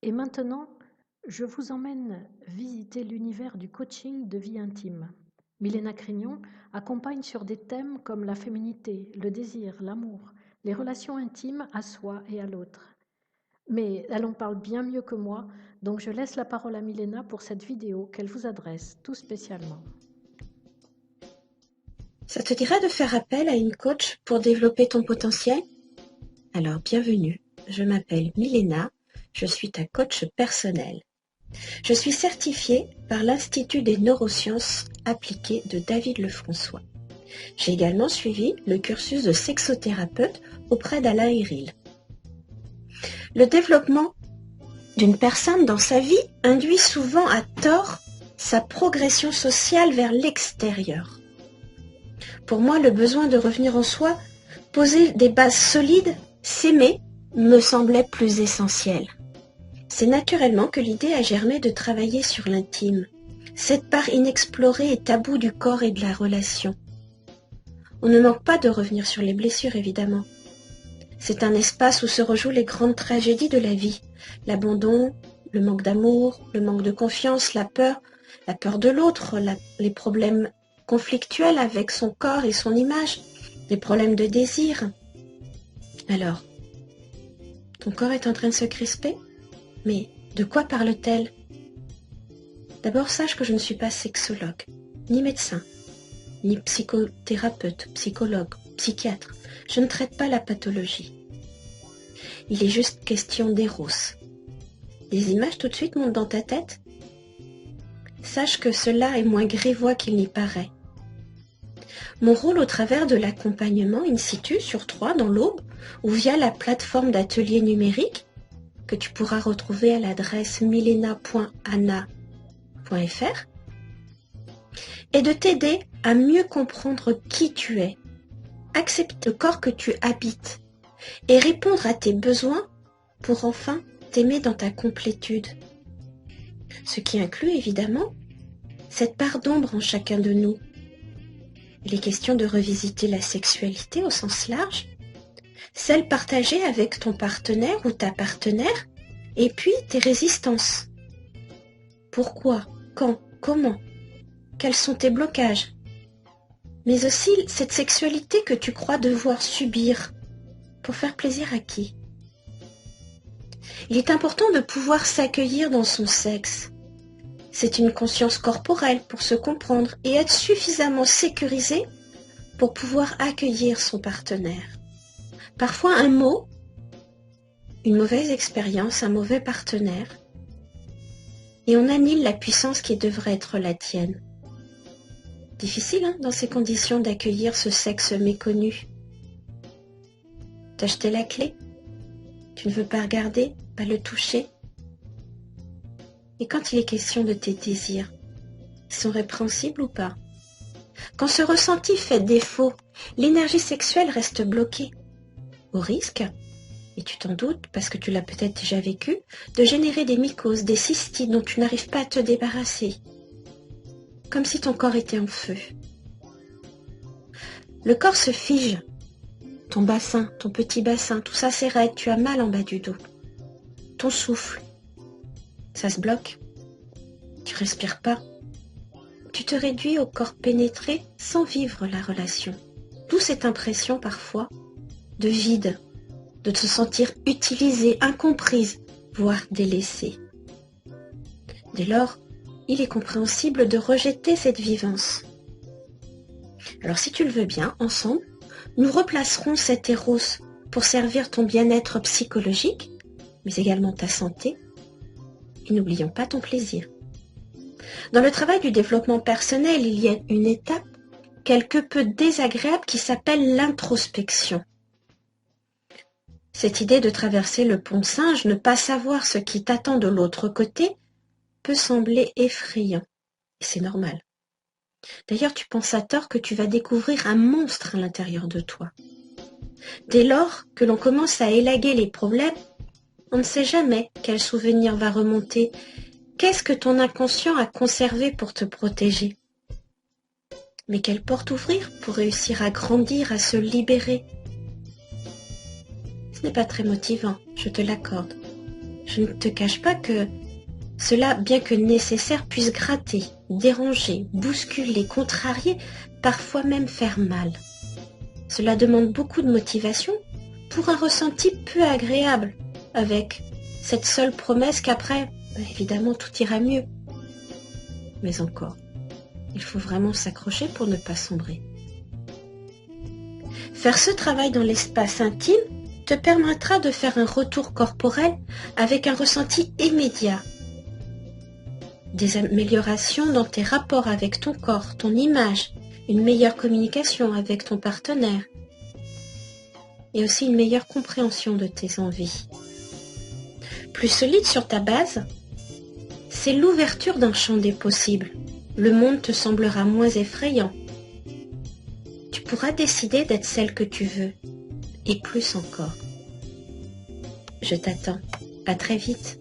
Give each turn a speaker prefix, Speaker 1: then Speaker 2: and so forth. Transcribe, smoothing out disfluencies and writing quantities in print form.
Speaker 1: Et maintenant, je vous emmène visiter l'univers du coaching de vie intime. Milena Crignon accompagne sur des thèmes comme la féminité, le désir, l'amour, les relations intimes à soi et à l'autre. Mais elle en parle bien mieux que moi, donc je laisse la parole à Milena pour cette vidéo qu'elle vous adresse tout spécialement.
Speaker 2: Ça te dirait de faire appel à une coach pour développer ton potentiel? Alors bienvenue, je m'appelle Milena, je suis ta coach personnelle. Je suis certifiée par l'Institut des neurosciences appliquées de David Lefrançois. J'ai également suivi le cursus de sexothérapeute auprès d'Alain Héril. Le développement d'une personne dans sa vie induit souvent à tort sa progression sociale vers l'extérieur. Pour moi, le besoin de revenir en soi, poser des bases solides, s'aimer, me semblait plus essentiel. C'est naturellement que l'idée a germé de travailler sur l'intime, cette part inexplorée et taboue du corps et de la relation. On ne manque pas de revenir sur les blessures, évidemment. C'est un espace où se rejouent les grandes tragédies de la vie, l'abandon, le manque d'amour, le manque de confiance, la peur de l'autre, les problèmes conflictuels avec son corps et son image, les problèmes de désir. Alors, ton corps est en train de se crisper? Mais de quoi parle-t-elle? D'abord, sache que je ne suis pas sexologue, ni médecin, ni psychothérapeute, psychologue, psychiatre. Je ne traite pas la pathologie. Il est juste question d'éros. Les images tout de suite montent dans ta tête? Sache que cela est moins grivois qu'il n'y paraît. Mon rôle au travers de l'accompagnement in situ sur 3 dans l'Aube ou via la plateforme d'atelier numérique que tu pourras retrouver à l'adresse milena.anna.fr est de t'aider à mieux comprendre qui tu es, accepter le corps que tu habites et répondre à tes besoins pour enfin t'aimer dans ta complétude. Ce qui inclut évidemment cette part d'ombre en chacun de nous. Il est question de revisiter la sexualité au sens large, celle partagée avec ton partenaire ou ta partenaire, et puis tes résistances. Pourquoi? Quand? Comment? Quels sont tes blocages? Mais aussi cette sexualité que tu crois devoir subir. Pour faire plaisir à qui? Il est important de pouvoir s'accueillir dans son sexe. C'est une conscience corporelle pour se comprendre et être suffisamment sécurisé pour pouvoir accueillir son partenaire. Parfois un mot, une mauvaise expérience, un mauvais partenaire, et on annule la puissance qui devrait être la tienne. Difficile, hein, dans ces conditions d'accueillir ce sexe méconnu. T'as jeté la clé? Tu ne veux pas regarder, pas le toucher? Et quand il est question de tes désirs, ils sont répréhensibles ou pas? Quand ce ressenti fait défaut, l'énergie sexuelle reste bloquée, au risque, et tu t'en doutes parce que tu l'as peut-être déjà vécu, de générer des mycoses, des cystites dont tu n'arrives pas à te débarrasser, comme si ton corps était en feu. Le corps se fige, ton bassin, ton petit bassin, tout ça c'est raide, tu as mal en bas du dos. Ton souffle, ça se bloque, tu respires pas. Tu te réduis au corps pénétré sans vivre la relation. D'où cette impression parfois de vide, de te sentir utilisée, incomprise, voire délaissée. Dès lors, il est compréhensible de rejeter cette vivance. Alors si tu le veux bien, ensemble, nous replacerons cet éros pour servir ton bien-être psychologique, mais également ta santé, et n'oublions pas ton plaisir. Dans le travail du développement personnel, il y a une étape quelque peu désagréable qui s'appelle l'introspection. Cette idée de traverser le pont singe, ne pas savoir ce qui t'attend de l'autre côté, peut sembler effrayant. Et c'est normal. D'ailleurs, tu penses à tort que tu vas découvrir un monstre à l'intérieur de toi. Dès lors que l'on commence à élaguer les problèmes, on ne sait jamais quel souvenir va remonter. Qu'est-ce que ton inconscient a conservé pour te protéger? Mais quelle porte ouvrir pour réussir à grandir, à se libérer? Ce n'est pas très motivant, je te l'accorde. Je ne te cache pas que cela, bien que nécessaire, puisse gratter, déranger, bousculer, contrarier, parfois même faire mal. Cela demande beaucoup de motivation pour un ressenti peu agréable, avec cette seule promesse qu'après, évidemment, tout ira mieux. Mais encore, il faut vraiment s'accrocher pour ne pas sombrer. Faire ce travail dans l'espace intime te permettra de faire un retour corporel avec un ressenti immédiat. Des améliorations dans tes rapports avec ton corps, ton image, une meilleure communication avec ton partenaire et aussi une meilleure compréhension de tes envies. Plus solide sur ta base, c'est l'ouverture d'un champ des possibles. Le monde te semblera moins effrayant. Tu pourras décider d'être celle que tu veux, et plus encore. Je t'attends. À très vite.